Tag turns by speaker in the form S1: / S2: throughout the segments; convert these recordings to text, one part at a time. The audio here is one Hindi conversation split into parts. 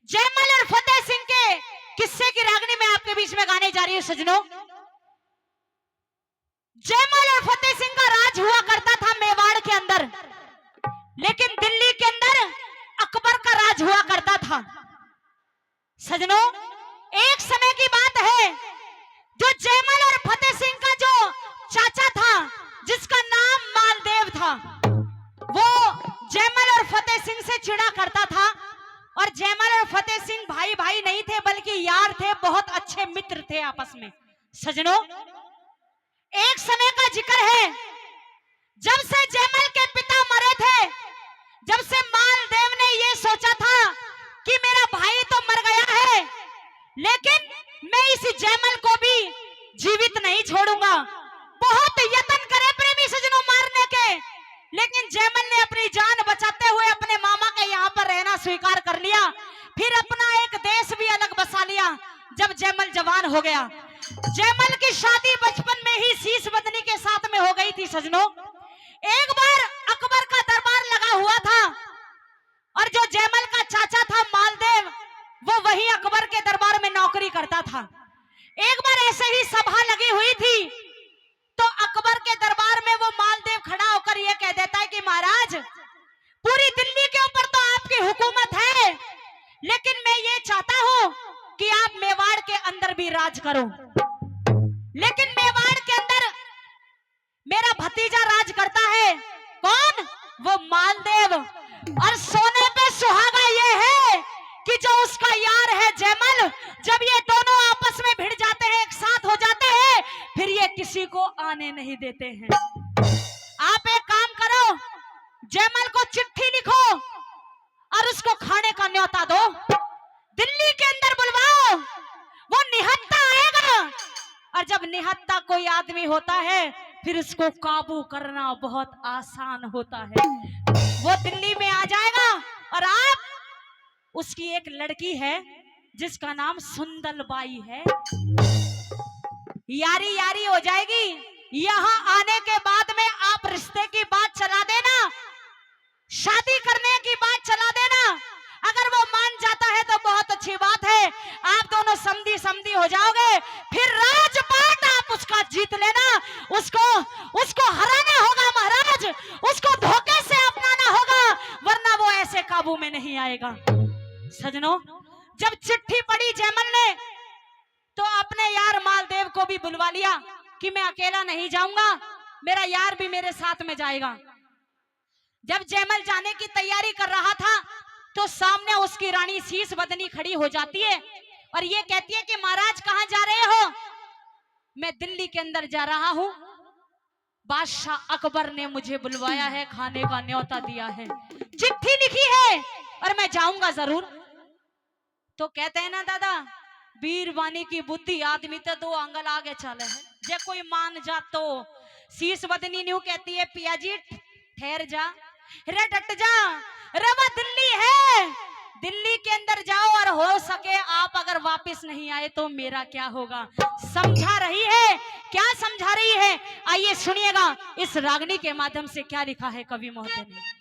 S1: जयमल और फतेह सिंह के किस्से की रागनी में आपके बीच में गाने जा रही हूं सजनों। जयमल और फतेह सिंह का राज हुआ करता था मेवाड़ के अंदर, लेकिन दिल्ली के अंदर अकबर का राज हुआ करता था। सजनों, एक समय की बात है, जो जयमल और फतेह सिंह का जो चाचा था जिसका नाम मालदेव था, वो जयमल और फतेह सिंह से चिढ़ा करता था। और जयमल और फतेह सिंह भाई भाई नहीं थे बल्कि यार थे, बहुत अच्छे मित्र थे आपस में। सजनों, एक समय का जिक्र है, जब से जयमल के पिता मरे थे, जब से मालदेव ने ये सोचा था कि मेरा भाई तो मर गया है, लेकिन मैं इस जयमल को भी जीवित नहीं छोड़ूंगा। बहुत यत्न करे प्रेमी सजनों मारने के, लेकिन जयमल ने अपनी जान बचाते हुए अपने मामा के यहाँ पर रहना स्वीकार कर लिया। फिर अपना एक देश भी अलग बसा लिया। जब जयमल जवान हो गया, जयमल की शादी बचपन में ही शीश बदनी के साथ में हो गई थी। सजनों, एक बार अकबर का दरबार लगा हुआ था और जो जयमल का चाचा था मालदेव, वो वही अकबर के दरबार में नौकरी करता था। एक बार ऐसे ही सभा लगी हुई थी, तो अकबर के दरबार में वो मालदेव खड़ा होकर ये कह देता है कि महाराज, पूरी दिल्ली के ऊपर तो आपकी हुकूमत है, लेकिन मैं ये चाहता हूं कि आप मेवाड़ के अंदर भी राज करो। लेकिन मेवाड़ के अंदर मेरा भतीजा राज करता है। कौन? वो मालदेव। और सोने पे सुहागा ये है कि जो उसका यार है जयमल, जब ये दोनों आपस में भिड़ जाते हैं, एक साथ हो जाते हैं, फिर ये किसी को आने नहीं देते हैं। आप एक काम करो, जयमल को चिट्ठी लिखो और उसको खाने का न्योता दो, दिल्ली के अंदर बुलवाओ, वो निहत्था आएगा। और जब निहत्था कोई आदमी होता है, फिर उसको काबू करना बहुत आसान होता है। वो दिल्ली में आ जाएगा और आप, उसकी एक लड़की है जिसका नाम सुंदल बाई है, यारी यारी हो जाएगी। यहाँ आने के बाद में आप रिश्ते की बात चला देना, शादी करने की बात चला देना। अगर वो मान जाता है तो बहुत अच्छी बात है, आप दोनों समधी समधी हो जाओगे। फिर राजपाट आप उसका जीत लेना, उसको हराना होगा महाराज, उसको धोखे से अपनाना होगा, वरना वो ऐसे काबू में नहीं आएगा। सजनों, जब चिट्ठी पढ़ी जयमल ने, तो अपने यार मालदेव को भी बुलवा लिया कि मैं अकेला नहीं जाऊंगा, मेरा यार भी मेरे साथ में जाएगा। जब जयमल जाने की तैयारी कर रहा था, तो सामने उसकी रानी शीश बदनी खड़ी हो जाती है और ये कहती है कि महाराज कहां जा रहे हो? मैं दिल्ली के अंदर जा रहा हूं, बादशाह अकबर ने मुझे बुलवाया है, खाने का न्योता दिया है, चिट्ठी लिखी है और मैं जाऊंगा जरूर। तो कहते हैं ना दादा, वीरवानी की बुद्धि आदमी तो 2 आंगल आगे चले है, जे कोई मान जा तो। शीश बदनी न्यू कहती है, पिया जी ठहर जा, रे डट जा, रवा दिल्ली है, दिल्ली के अंदर जाओ और हो सके आप अगर वापस नहीं आए तो मेरा क्या होगा। समझा रही है, क्या समझा रही है? आइए सुनिएगा इस रागनी के माध्यम से क्या लिखा है कवि महोदय ने।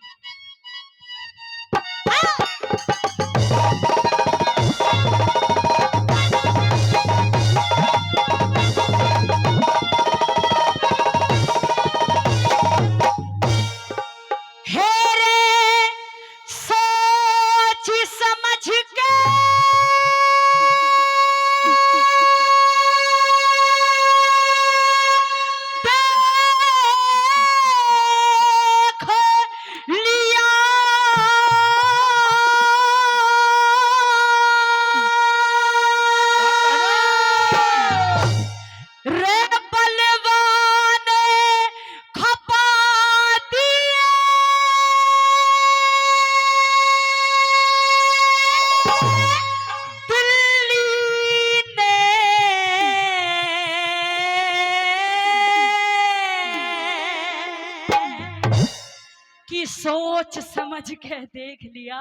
S1: सोच समझ के देख लिया,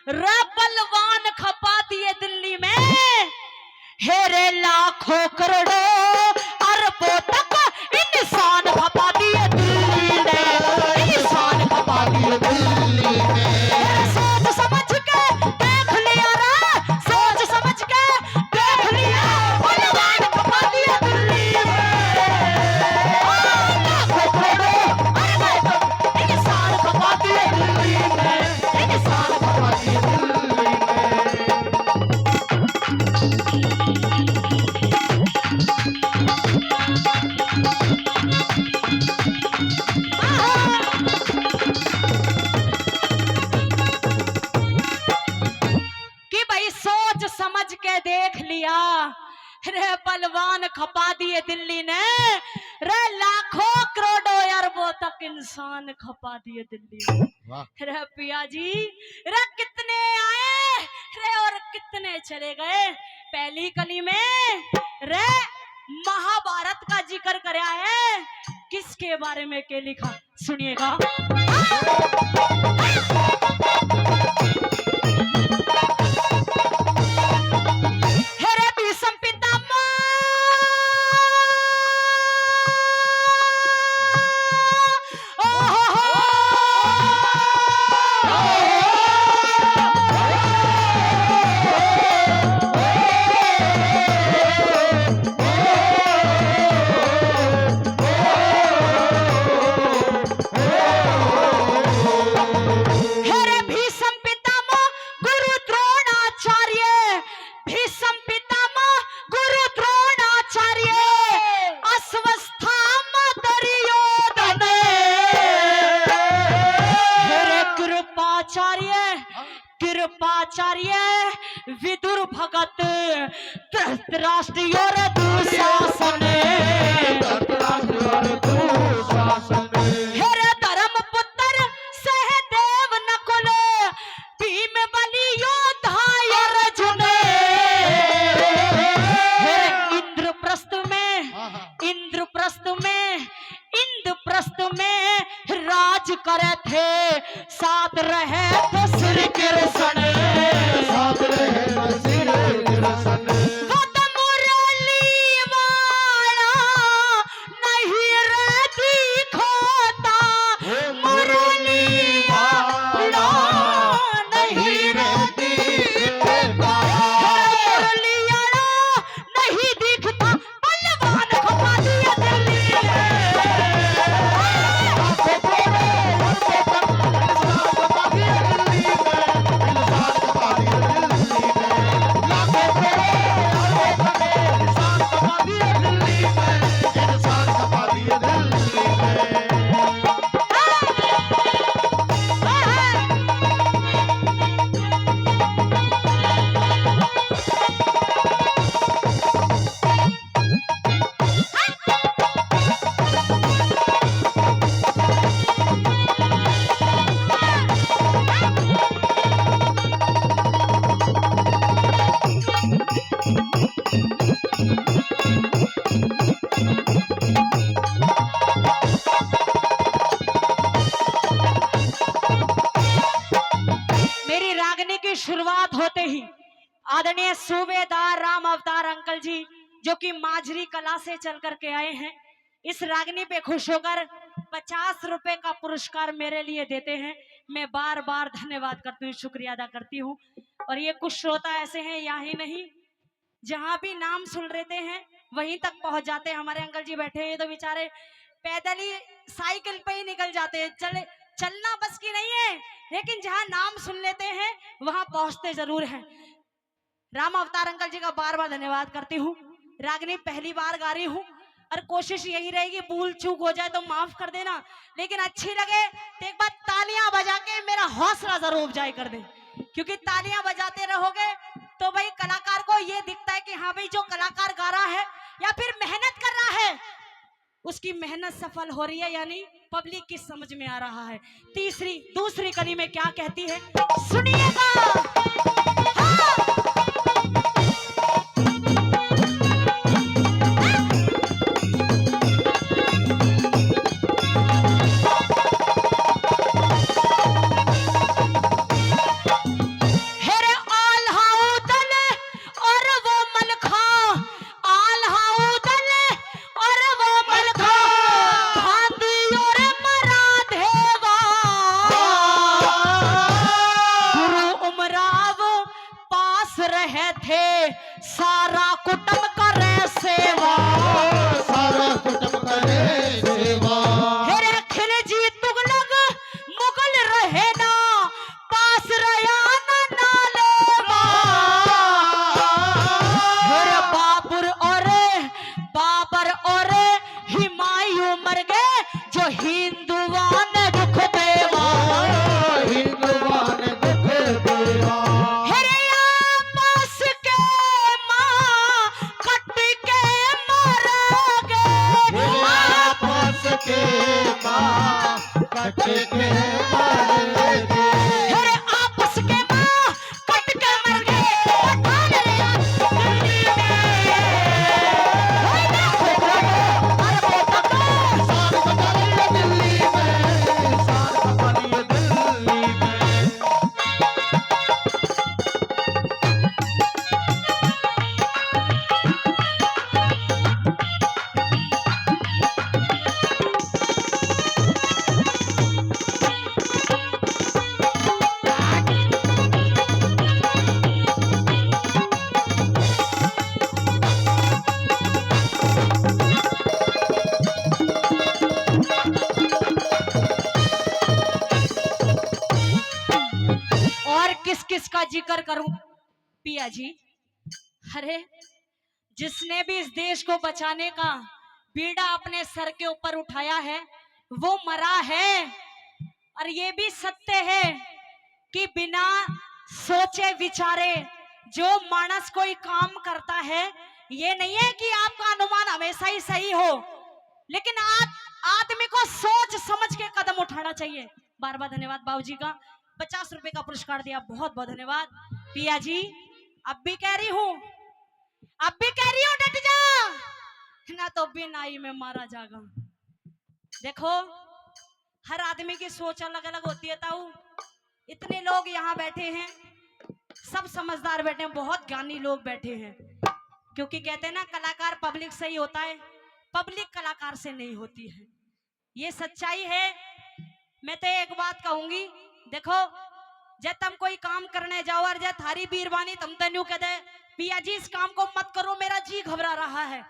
S1: बलवान खपा दिए दिल्ली में, हेरे लाखों करोड़ों अरबों तक इंसान खपा दिए दिल्ली में, इंसान खपा दिए दिल्ली में। सोच समझ के देख लिया रा समझ के देख लिया, रे पलवान खपा दिए दिल्ली ने, रे लाखों करोड़ों अरबों तक इंसान खपा दिए दिल्ली ने। रे पिया जी, रे कितने आए रे और कितने चले गए। पहली कली में रे महाभारत का जिक्र कराया है, किसके बारे में क्या लिखा सुनिएगा। कृपाचार्य विदुर भगत धृतराष्ट्रीय दुशासन, हेरे धर्मपुत्र सहदेव नकुल भीम बलि योद्धा अर्जुन। इंद्रप्रस्थ में राज करे थे, साथ रहे तो श्री कृष्ण, साथ रहे तो श्री कृष्ण। वो तो मुरली वाला नहीं रे दिखोता, मुरली वाला नहीं रे दिखता, मुरली वाला नहीं दिखता, बलवान खपा दिया दिल्ली। शुरुआत होते ही आदरणीय सूबेदार राम अवतार अंकल जी, जो कि माजरी कला से चल करके आए हैं, इस रागनी पे खुश होकर 50 रुपए का पुरस्कार मेरे लिए देते हैं। मैं बार बार धन्यवाद करती हूँ, शुक्रिया अदा करती हूँ। और ये कुछ श्रोता ऐसे हैं, यहाँ ही नहीं जहाँ भी नाम सुन लेते हैं वहीं तक पहुंच जाते हैं। हमारे अंकल जी बैठे हैं तो बेचारे पैदल ही साइकिल पे ही निकल जाते हैं, चलना बस की नहीं है, लेकिन जहां नाम सुन लेते हैं वहां पहुंचते जरूर हैं। राम अवतार अंकल जी का बार बार धन्यवाद करती हूँ। रागनी पहली बार गा रही हूँ और कोशिश यही रहेगी भूल चूक हो जाए तो माफ कर देना, लेकिन अच्छी लगे तो एक बार तालियां बजा के मेरा हौसला जरूर अफजाई कर दे, क्योंकि तालियां बजाते रहोगे तो भाई कलाकार को ये दिखता है कि हाँ भाई जो कलाकार गा रहा है या फिर मेहनत कर रहा है उसकी मेहनत सफल हो रही है, यानी पब्लिक की समझ में आ रहा है। दूसरी कली में क्या कहती है सुनिएगा। रहे थे सारा कुटुंब करे सेवा, सारा कुटुंब करे सेवा। हेरे खिलजी तुगलक मुगल रहे ना, पास रया ना लेवा। हेरे बाबर और हुमायूं मर गए, जो हिंदुआ ने दुख देवा, हिंदुआ ने दुख देवा। पिया जी, अरे जिसने भी इस देश को बचाने का बीड़ा अपने सर के ऊपर उठाया है वो मरा है। और ये भी सत्य है कि बिना सोचे विचारे जो मानस कोई काम करता है, ये नहीं है कि आपका अनुमान हमेशा ही सही हो, लेकिन आदमी को सोच समझ के कदम उठाना चाहिए। बार बार धन्यवाद बाबूजी का, 50 रुपए का पुरस्कार दिया, बहुत बहुत धन्यवाद। पिया जी, अब भी कह रही हूँ, अब भी कह रही हूँ, डट जा, ना तो बिन आई में मारा जाएगा। देखो, हर आदमी की सोच अलग अलग होती है ताऊ। इतने लोग यहाँ बैठे हैं, सब समझदार बैठे हैं, बहुत ज्ञानी लोग बैठे हैं, क्योंकि कहते हैं ना कलाकार पब्लिक से ही होता है, पब्लिक कलाकार से नहीं होती है, ये सच्चाई है। मैं तो एक बात कहूंगी, देखो जब तुम कोई काम करने जाओ और जब थारी बीरबानी तुम तन्यू कह दे पिया जी इस काम को मत करो मेरा जी घबरा रहा है,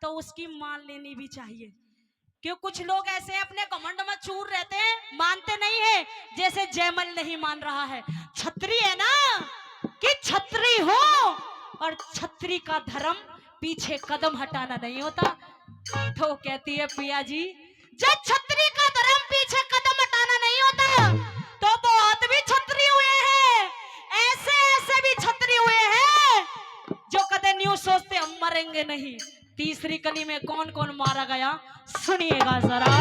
S1: तो उसकी मान लेनी भी चाहिए। क्यों कुछ लोग ऐसे अपने घमंड में चूर रहते हैं, मानते नहीं है, जैसे जयमल नहीं मान रहा है। छत्री है ना कि छत्री हो, और छत्री का धर्म पीछे कदम हटाना नहीं होता। तो कहती है पिया जी, जब छत्री का धर्म पीछे कदम हटाना नहीं होता तो बहुत भी छत्री हुए हैं, ऐसे ऐसे भी छत्री हुए हैं जो कदे न्यू सोचते हम मरेंगे नहीं। तीसरी कली में कौन कौन मारा गया सुनिएगा जरा।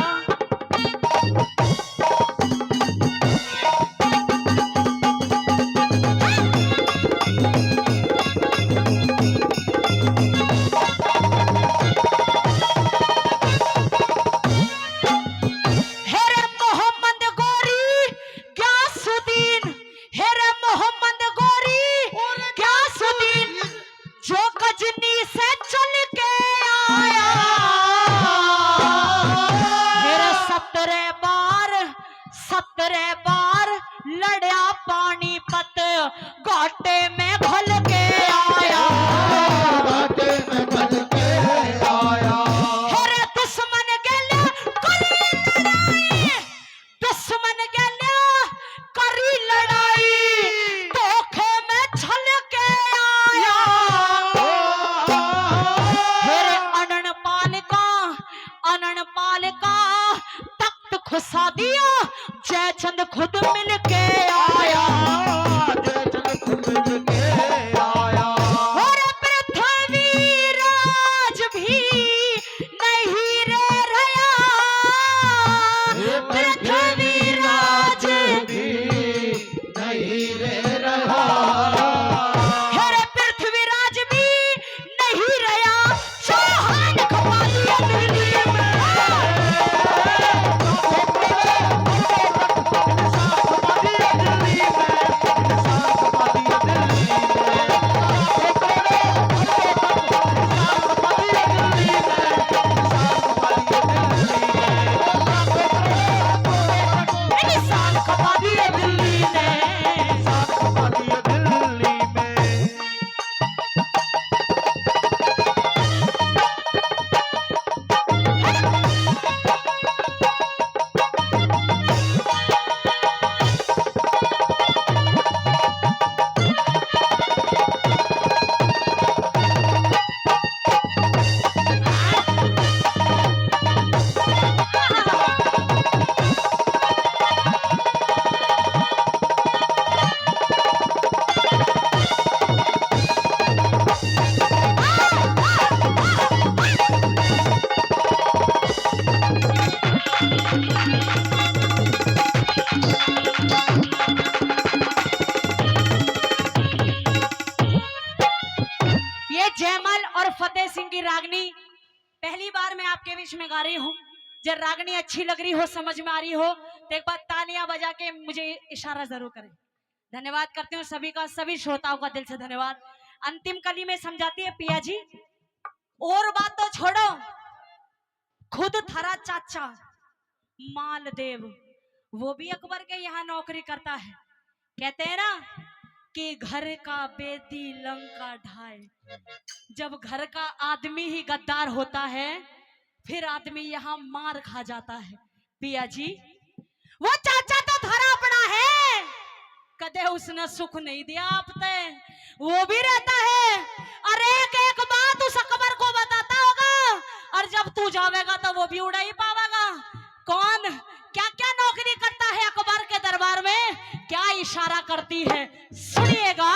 S1: खुसा दिया जयचंद खुद मिल के आया, जयचंद खुद मिल के आया। और पृथ्वीराज भी नहीं रह रहा, पृथ्वीराज भी नहीं रह रहा, पृथ्वीराज भी नहीं रहा, चौहान खपा लिया दिल्ली में। जयमल और फतेह सिंह की रागनी पहली बार मैं आपके बीच में गा रही हूँ। जब रागनी अच्छी लग रही हो, समझ में आ रही हो, तो एक बार तालियां बजा के मुझे इशारा जरूर करें। धन्यवाद करती हूँ सभी का, सभी श्रोताओं का दिल से धन्यवाद। अंतिम कली में समझाती है पिया जी, और बात तो छोड़ो, खुद थारा चाचा मालदेव वो भी अकबर के यहाँ नौकरी करता है। कहते हैं ना कि घर का बेदी लंका ढाए, जब घर का आदमी ही गद्दार होता है फिर आदमी यहाँ मार खा जाता है। पिया जी, वो चाचा तो थारा अपना है, कदे उसने सुख नहीं दिया आप ते, वो भी वो भी उड़ा ही पावेगा। कौन क्या क्या नौकरी करता है अकबर के दरबार में, क्या इशारा करती है, सुनिएगा।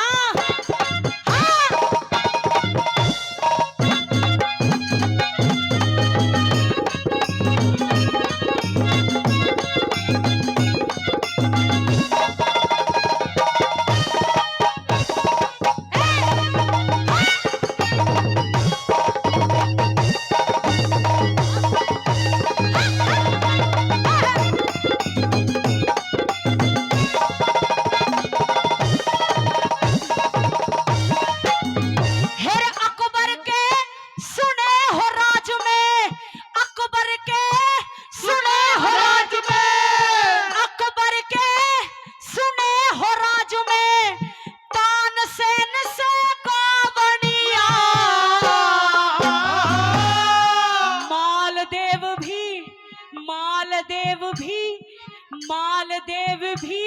S1: मालदेव भी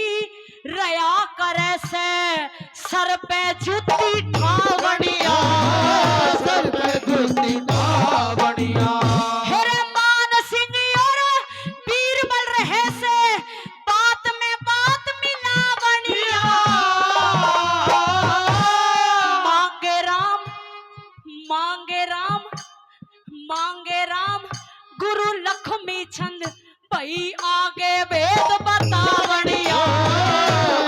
S1: रया करे से सर पे जुत्ती ठावणिया,
S2: सर पे जुत्ती ठावणिया।
S1: हेरे मान सिंह और बीरबल रहे से बात में बात मिलावणिया। मांगे राम मांगे राम मांगे राम गुरु लक्ष्मी चंद भाई आगे वेद बतावणिया,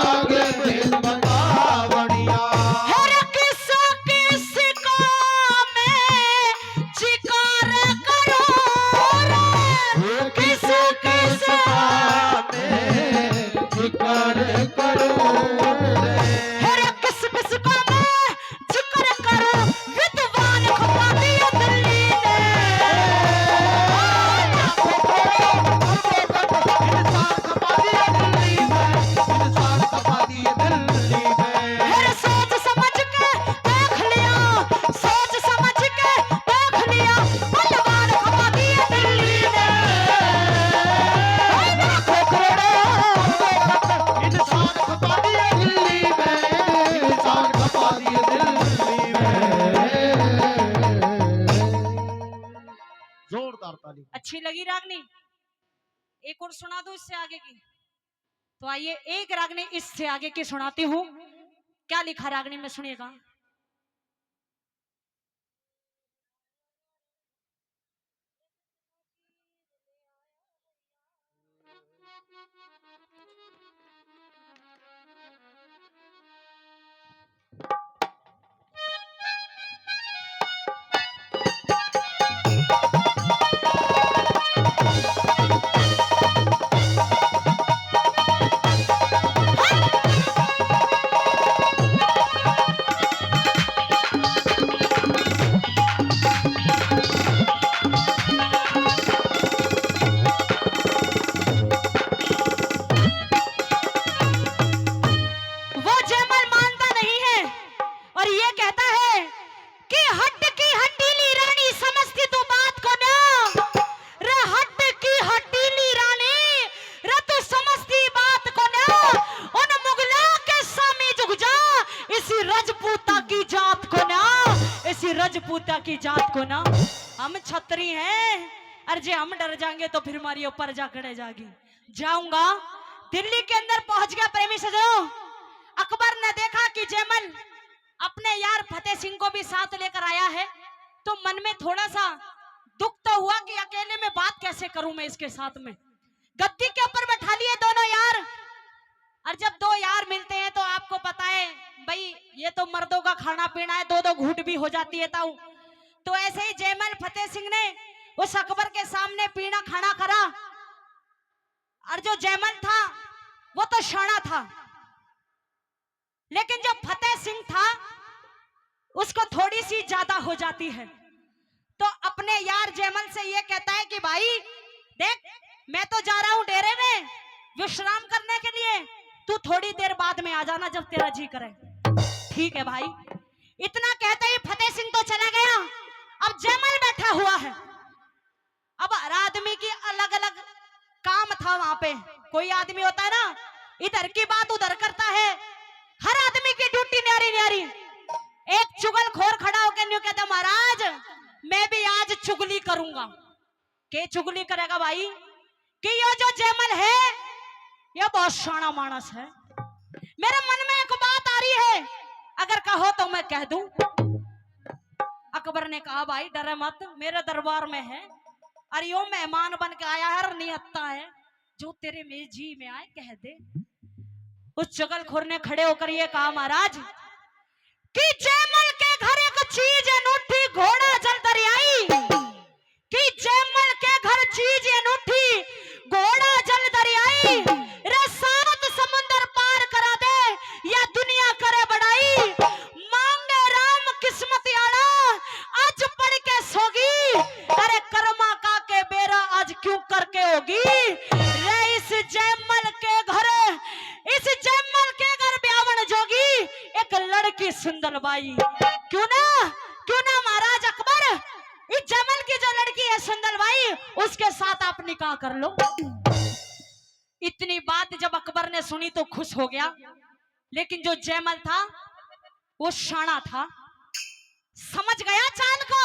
S2: आगे वेद बतावणिया।
S1: हर किस किस का मैं जिक्र करूं रे,
S2: किस किस का मैं जिक्र करूं रे,
S1: हर किस किस का मैं जिक्र करूं, विद्वान खपा दिया दिल्ली ने।
S2: जोरदार ताली।
S1: अच्छी लगी रागनी? एक और सुना दो इससे आगे की। तो आइए एक रागनी इससे आगे की सुनाती हूँ। क्या लिखा रागनी में सुनिएगा। रजपूता की जात को ना हम छतरी हैं, अरे जे हम डर जाएंगे तो फिर हमारी ऊपर जा खड़े जागी। जाऊंगा दिल्ली के अंदर पहुंच गया प्रेमी सजनों। अकबर ने देखा कि जयमल अपने यार फतेह सिंह को भी साथ लेकर आया है, तो मन में थोड़ा सा दुख तो हुआ कि अकेले में बात कैसे करूं मैं इसके साथ में। गद्दी के ऊपर बैठा लिए दोनों यार, और जब दो यार मिलते हैं तो आपको पता है भाई ये तो मर्दों का खाना पीना है, दो दो घूट भी हो जाती है ताऊ। तो ऐसे ही जयमल फतेह सिंह ने उस अकबर के सामने पीना खाना करा, और जो जयमल था वो तो शाना था, लेकिन जो फतेह सिंह था उसको थोड़ी सी ज्यादा हो जाती है। तो अपने यार जयमल से ये कहता है कि भाई देख मैं तो जा रहा हूं डेरे में विश्राम करने के लिए, तू थोड़ी देर बाद में आ जाना जब तेरा जी करे। ठीक है भाई। इतना कहते ही फतेह सिंह तो चला गया। अब जयमल बैठा हुआ है। अब हर आदमी की अलग अलग काम था वहां पे। कोई आदमी होता है ना इधर की बात उधर करता है, हर आदमी की ड्यूटी न्यारी न्यारी। एक चुगलखोर खड़ा होकर न्यू कहता महाराज मैं भी आज चुगली करूंगा। के चुगली करेगा भाई कि ये जो जयमल है ये बहुत शाना मानस है। मेरे मन में एक बात आ रही है, अगर कहो तो मैं कह दूं। अकबर ने कहा भाई डरे मत, मेरे दरबार में है, अरे यो मेहमान बन के आया है, नियत्ता है, जो तेरे में जी में आए कह दे। उस चुगलखोर ने खड़े होकर ये कहा महाराज कि जयमल के घर एक चीज अनूठी घोड़ा जल दरियाई, कि जयमल के घर चीज अनूठी घोड़ा जल दरियाई, रे सात समुंदर पार करा दे या दुनिया करे बड़ाई, मांगे राम किस्मत आला आज पढ़ के सोगी, अरे कर्मा का के बेरा आज क्यों करके होगी, रे इस जयमल के घर ब्यावन जोगी एक लड़की सुंदर बाई, क्यों ना महाराज अकबर इस जयमल की जो लड़की है सुंदर बाई उसके साथ आप निकाह कर लो। इतनी बात जब अकबर ने सुनी तो खुश हो गया, लेकिन जो जयमल था वो शाना था, समझ गया चांद को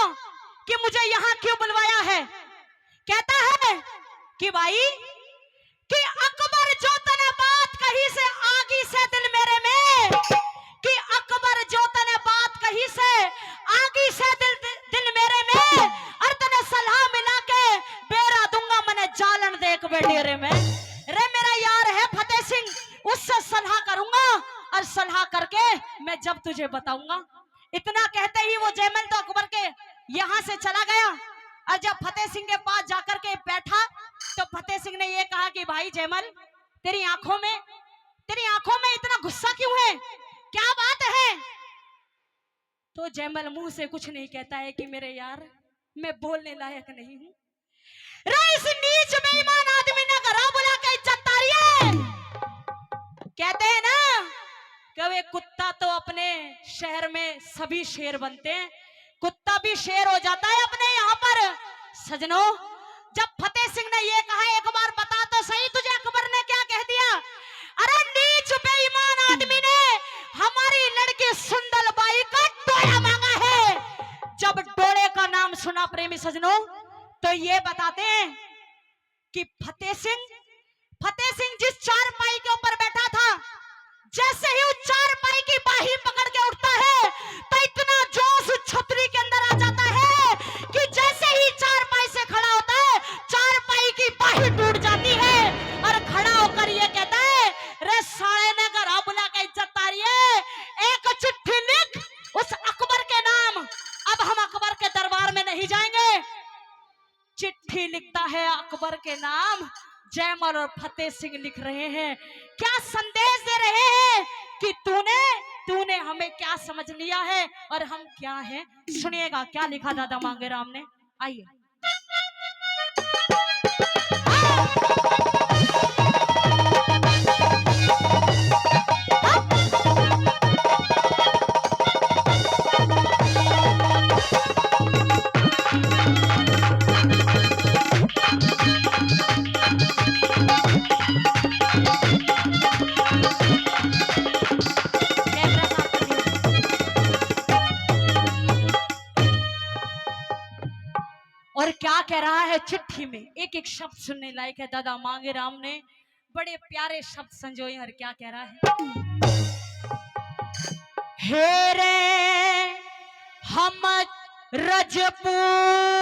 S1: कि मुझे यहां क्यों बुलवाया है। कहता है कि भाई कि अकबर जो तने बात कही से आगी से दिल मेरे में, कि अकबर जो तने बात कही से आगी से दिल मेरे में, और तने सलाह मिला के बेरा दूंगा मने जालन देख बेडेरे में, रे मेरा यार है फतेह सिंह, उससे सलाह करूंगा और सलाह करके मैं जब तुझे बताऊंगा। इतना कहते ही वो जयमल तो अकबर के यहां से चला गया, और जब फतेह सिंह के पास जाकर के बैठा तो फतेह सिंह ने ये कहा कि भाई जयमल तेरी आंखों में इतना गुस्सा क्यों है, क्या बात है। तो जयमल मुंह से कुछ नहीं कहता है कि मेरे यार मैं बोलने लायक नहीं हूं, इस नीच बेईमान आदमी ने घरा बुला के इज्जत तारी है। कहते हैं ना कि वे कुत्ता तो अपने शहर में सभी शेर बनते हैं, कुत्ता भी शेर हो जाता है अपने यहाँ पर। सजनों जब फतेह सिंह ने ये कहा एक बार बता तो सही तुझे अकबर ने क्या कह दिया, अरे नीच बेईमान आदमी ने हमारी लड़की सुंदर बाई का डोला मांगा है। जब डोले का नाम सुना प्रेमी सजनों तो ये बताते हैं कि फतेह सिंह जिस चारपाई के ऊपर बैठा था, जैसे ही उस चारपाई की बाही पकड़ के उठता है तो इतना जोश उस छतरी के अंदर आ जाता है कि जैसे ही चारपाई से खड़ा होता है चारपाई की बाही टूट जाती है, और खड़ा होकर ये कहता है रे साले ने घर बुला के इज्जत तारी है, एक चिट्ठी लिख उस अकबर के नाम, अब हम अकबर के दरबार में नहीं जाएंगे। चिट्ठी लिखता है अकबर के नाम, जयमल और फतेह सिंह लिख रहे हैं, क्या संदेश दे रहे हैं कि तूने हमें क्या समझ लिया है और हम क्या हैं। सुनिएगा क्या लिखा दादा मांगे राम ने, आइए। और क्या कह रहा है चिट्ठी में, एक एक शब्द सुनने लायक है। दादा मांगे राम ने बड़े प्यारे शब्द संजोए और क्या कह रहा है, हे रे हम रजपूत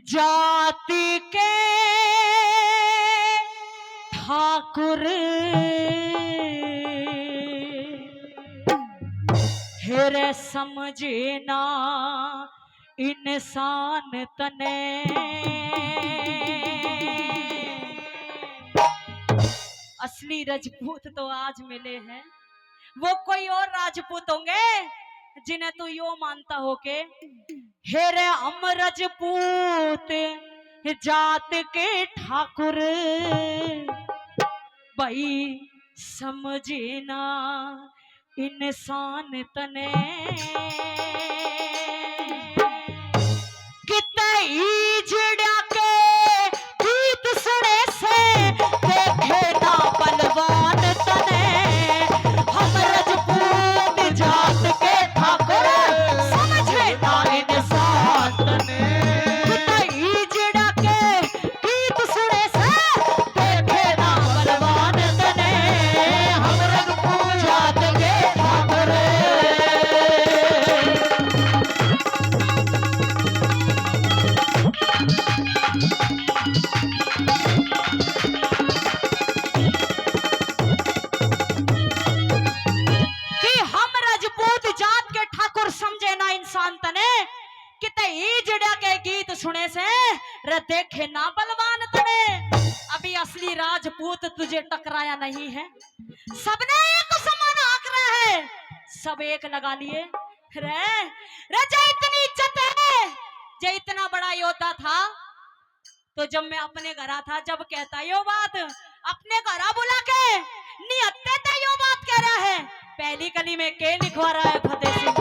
S1: जाति के ठाकुर, हे रे समझना इंसान तने, असली राजपूत तो आज मिले हैं, वो कोई और राजपूत होंगे जिन्हें तू यो मानता हो के, हे रे हम राजपूत जात के ठाकुर, भाई समझना इंसान तने, कितई जड़ा के गीत सुने से देखे ना बलवान तने, हम राजपूत जात के ठाकुर समझे ना इंसान तने। ईजड़ा के गीत सुने से रे देखे ना बलवान तने। अभी असली राजपूत तुझे टकराया नहीं है, सबने एक समान आंक रहे हैं, सब एक लगा लिए रे। रे जे इतनी इज्जत है, जे इतना बड़ा योद्धा था, तो जब मैं अपने घर था जब कहता यो बात अपने घर बुला के निहत्ते था यो बात कह रहा है। पहली कली में के लिखवा रहा है फतेह सिंह।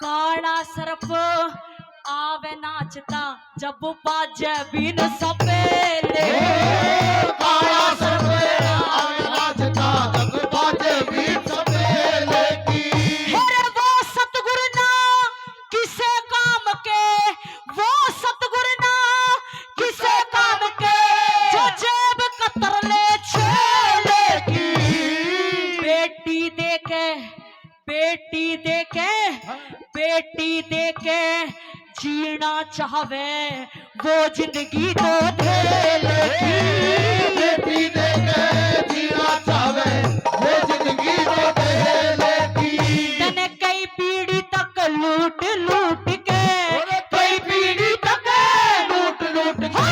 S1: काला सरप आवे नाचता जब बाजे बिन सपेले।
S2: काला सरप आवे नाचता जब बाजे बिन सपेले की।
S1: हेरे वो सतगुरु ना किसे काम के, वो सतगुरु ना किसे काम के, जो जेब कतर ले छेले की। बेटी देके बेटी देके बेटी देके जीना चाहवे वो जिंदगी तो धेले की।
S2: बेटी देके जीना चाहवे वो जिंदगी तो धेले की।
S1: तने कई पीढ़ी तक लूट लूट के,
S2: कई पीढ़ी तक लूट लूट के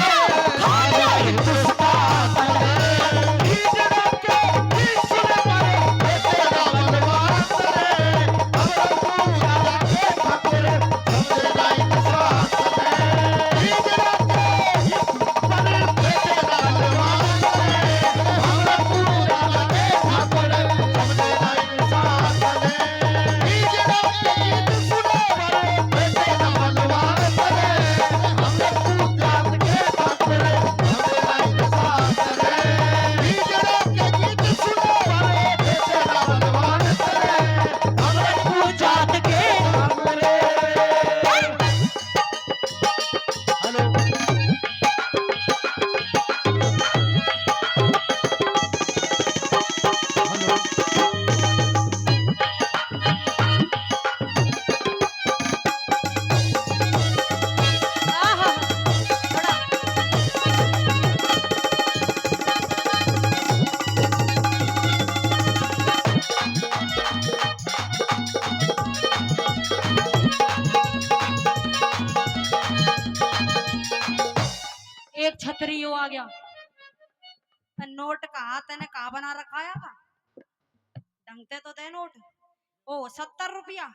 S1: एक छतरी यो आ गया। नोट का हाथ ने का बना रखा है का ढंगते तो दे नोट। ओ 70 रुपया,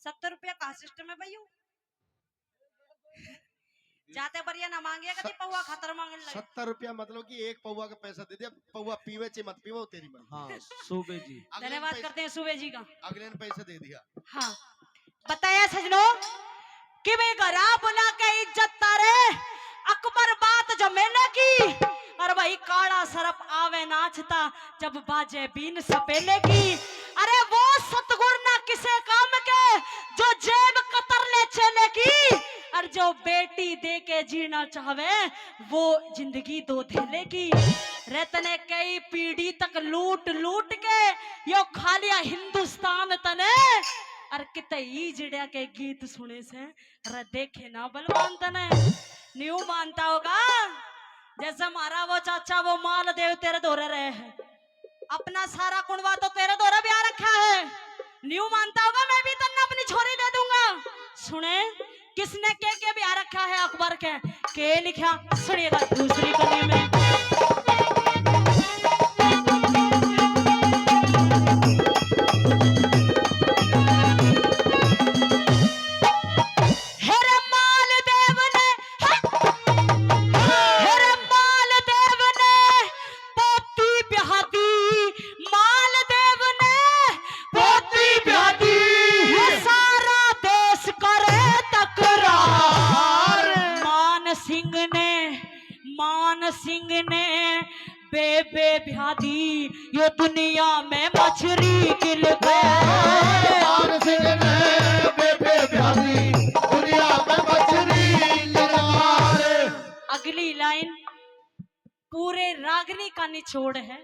S1: 70 रुपया का सिस्टम है भैया। जाते बढ़िया ना मांगे कभी पौवा खातर मांगने लगे।
S2: 70 रुपया मतलब कि एक पौवा का पैसा दे दे। पौवा पीवे चे मत पीवो तेरी मन।
S3: हाँ सुबे जी
S1: धन्यवाद करते हैं सुबे जी का।
S2: अगले ने पैसा दे दिया।
S1: हाँ बताया सजनों कि मैं घरा बुला के इज्जत तारे अकबर बात जमेले की। और भाई काला सरप आवे नाचता जब बाजे बीन सपेले की। अरे वो सतगुर ना किसे काम के, जो जेब कतर ले चले की। और जो बेटी दे के जीना चाहवे वो जिंदगी दो धेले की। रतने कई पीढ़ी तक लूट लूट के यो खालिया हिंदुस्तान तने। और किते ईजड़िया के गीत सुने से अरे देखे ना बलवान तने न्यू मानता होगा। जैसे हमारा वो चाचा वो माल देव तेरे दोरे रहे हैं, अपना सारा कुंडवा तो तेरे दोरे भी आ रखा है। न्यू मानता होगा मैं भी तन्ना अपनी छोरी दे दूंगा। सुने किसने के भी आ रखा है अकबर के लिखा सुनिएगा दूसरी कली में। मान सिंह ने बेबे ब्यादी यो दुनिया में मछली गिल गए।
S2: मान सिंह ने बेबे ब्यासी दुनिया में मछली गिरवाए।
S1: अगली लाइन पूरे रागनी का निचोड़ है।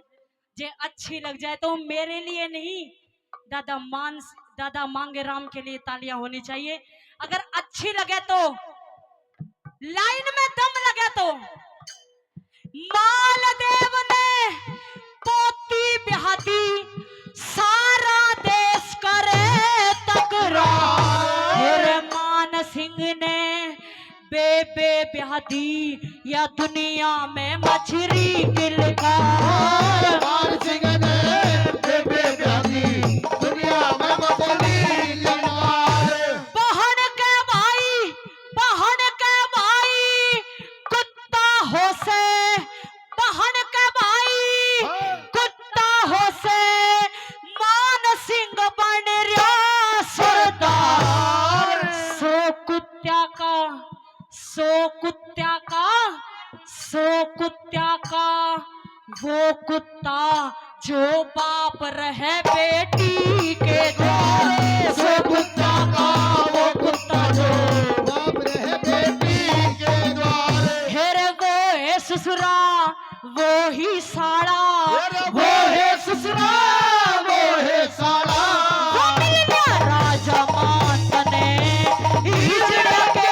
S1: जे अच्छी लग जाए तो मेरे लिए नहीं, दादा मांगे राम के लिए तालियां होनी चाहिए। अगर अच्छी लगे तो, लाइन में दम लगे तो। मालदेव ने पोती बिहाती सारा देश करे तकरार। फिर मान सिंह ने बेबे बिहाती या दुनिया में मछली गिल गए।
S2: मान सिंह ने बेबे ब्यासी दुनिया में मछली गिरवाए।
S1: बहन के भाई कुत्ता हो से, बहन के भाई कुत्ता हो से, मान सिंह बन रहा सरदार। सो कुत्ता का वो कुत्ता जो बाप रहे बेटी के द्वार। सो कुत्ता का वो कुत्ता जो
S2: बाप रहे बेटी के द्वार।
S1: फिर वो है ससुरा वो ही साड़ा,
S2: वो है ससुरा वो है साला।
S1: वो मिल गया राजा मातने हिजड़े के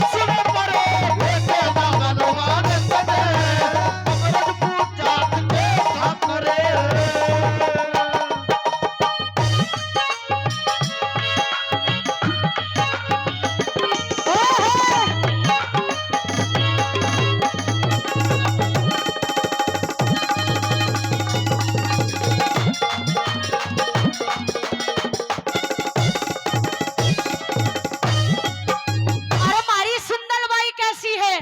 S2: सुन पड़े बेटे ना बनवान तने अमरन पूजा के ठाकरे।
S1: अरे मारी सुंदर बाई कैसी है।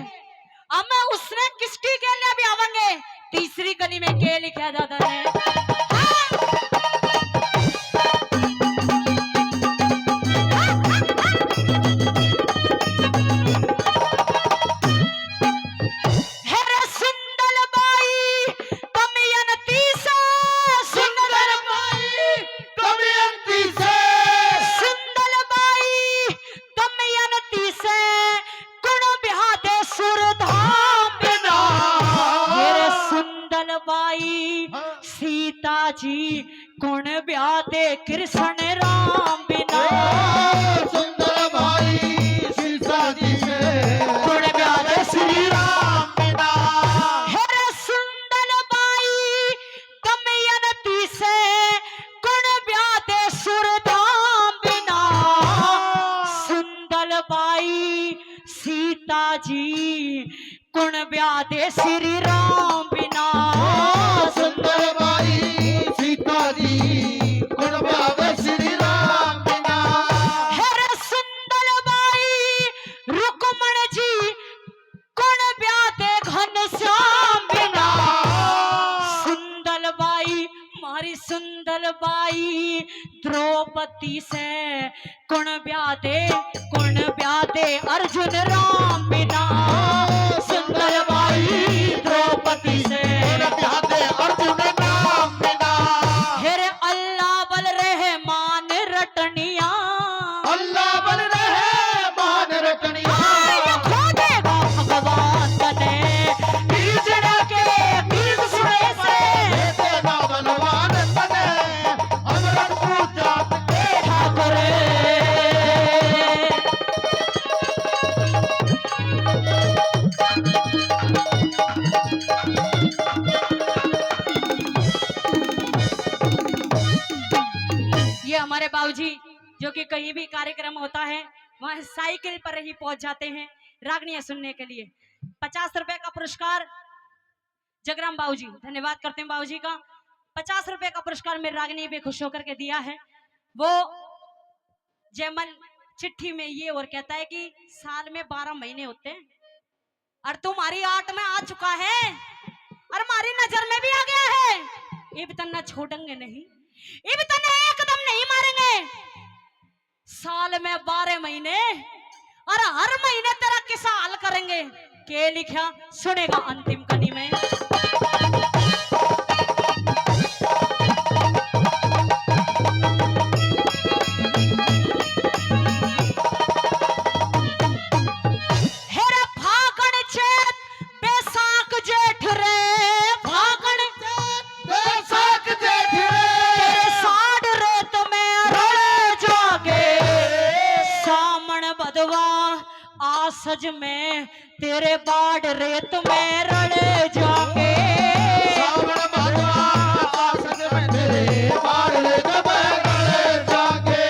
S1: अब मैं उसने किसकी के लिए भी आवेंगे। तीसरी गली में के लिखा दादा ने। हेरे सुंदर बाई दमयंती से, सुंदर बाई
S2: दमयंती से
S1: सुंदर बाई दमयंती से गुण बिहादे सुरधाम बिना। मेरे सुंदर बाई सीता जी गुण ब्यादे कृष्ण राम बिना।
S2: सुंदर भाई सीता जी से
S1: गुण ब्यादे श्री
S2: राम बिना।
S1: हेरे सुंदर बाई दमयंती से गुण ब्यादे सुरधाम बिना। सुंदर बाई सीता जी गुण ब्यादे श्री राम बिना।
S2: सुंदर भाई सीता जी गुण भावे श्री राम बिना।
S1: हेरे सुंदर बाई रुक्मण जी गुण ब्यादे घनश्याम बिना। सुंदर बाई मारी सुंदर बाई द्रौपदी से गुण ब्यादे अर्जुन राम बिना। सुंदर बाई द्रौपदी से
S2: ब्यादे अर्जुन राम बिना।
S1: हेरे अल्लाह बल रहे मान रटनिया।
S2: अल्लाह बल रहे मान रटनिया।
S1: खो देगा भगवान तने हिजड़ा के गीत सुने से।
S2: बेटे ना बनवान तने अमरन पूजा के
S1: ठाकुर ये हमारे बाबूजी जो कि कहीं भी कार्यक्रम होता है वहां साइकिल पर ही पहुंच जाते हैं रागनियां सुनने के लिए। 50 रुपए का पुरस्कार जगराम बाबूजी, धन्यवाद करते हैं बाबूजी का। 50 रुपए का पुरस्कार मेरे रागनी पे खुश होकर के दिया है। वो जयमल चिट्ठी में ये और कहता है कि साल में 12 महीने होते हैं और तुम्हारी 8 में आ चुका है और हमारी नजर में भी आ गया है। ये भी तना छोड़ेंगे नहीं, ये भी तना एकदम नहीं मारेंगे। साल में 12 महीने और हर महीने तेरा किसा हाल करेंगे। के लिखा सुनेगा अंतिम कड़ी में। सज में तेरे बाढ़ रेत में रड़े जाके
S2: सावन भादवा आसज में तेरे बाढ़ रेत में रड़े जाके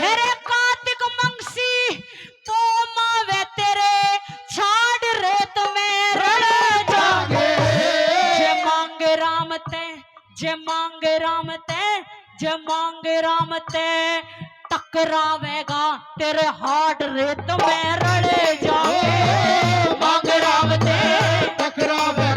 S1: हेरे कार्तिक मंगसी पोमा वे तेरे छाड़ रेत में रड़े जाके जे मांगे राम ते जे मांगे राम ते जे मांगे राम ते टकरावेगा तेरे हाथ रेत में रड़े जाके मांग राम ते
S2: टकरावे